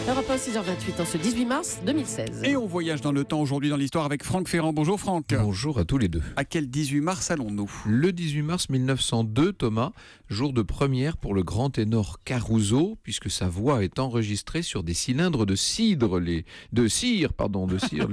Europe 1, 6h28, en ce 18 mars 2016. Et on voyage dans le temps aujourd'hui dans l'histoire avec Franck Ferrand. Bonjour Franck. Bonjour à tous les deux. À quel 18 mars allons-nous ? Le 18 mars 1902, Thomas, jour de première pour le grand ténor Caruso, puisque sa voix est enregistrée sur des cylindres de cire, les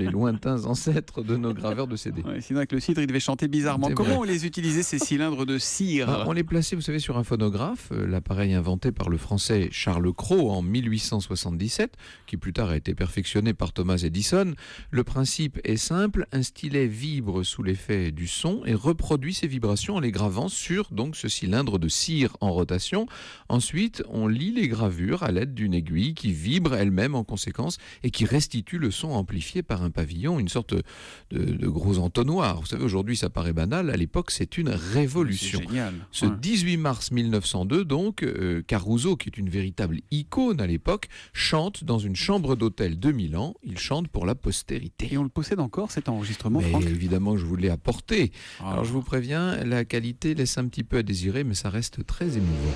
lointains ancêtres de nos graveurs de CD. Ouais, sinon avec le cidre, il devait chanter bizarrement. Comment on les utilisait ces cylindres de cire ? On les plaçait, vous savez, sur un phonographe, l'appareil inventé par le français Charles Cros en 1877, qui plus tard a été perfectionné par Thomas Edison. Le principe est simple, un stylet vibre sous l'effet du son et reproduit ces vibrations en les gravant sur donc ce cylindre de cire en rotation. Ensuite, on lit les gravures à l'aide d'une aiguille qui vibre elle-même en conséquence et qui restitue le son amplifié par un pavillon, une sorte de gros entonnoir. Vous savez, aujourd'hui ça paraît banal, à l'époque c'est une révolution. C'est génial. Ce 18 mars 1902, donc, Caruso, qui est une véritable icône à l'époque, chante dans une chambre d'hôtel de Milan. Il chante pour la postérité. Et on le possède encore cet enregistrement, Mais Franck ? évidemment, je vous l'ai apporté. Alors je vous préviens, la qualité laisse un petit peu à désirer, mais ça reste très émouvant.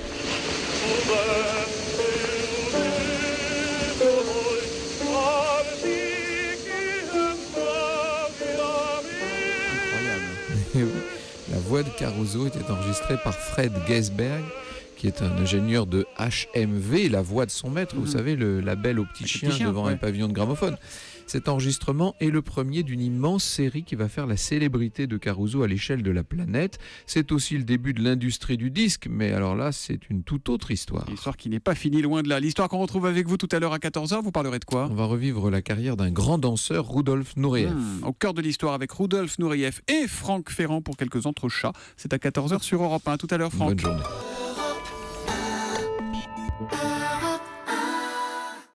La voix de Caruso était enregistrée par Fred Geisberg, qui est un ingénieur de HMV, la voix de son maître, vous savez, le label au petit chien devant un pavillon de gramophone. Cet enregistrement est le premier d'une immense série qui va faire la célébrité de Caruso à l'échelle de la planète. C'est aussi le début de l'industrie du disque, mais alors là, c'est une toute autre histoire. Une histoire qui n'est pas finie, loin de là. L'histoire qu'on retrouve avec vous tout à l'heure à 14h, vous parlerez de quoi ? On va revivre la carrière d'un grand danseur, Rudolf Nureyev. Au cœur de l'histoire avec Rudolf Nureyev et Franck Ferrand pour quelques entrechats. C'est à 14h sur Europe 1. Tout à l'heure, Franck. Bonne journée.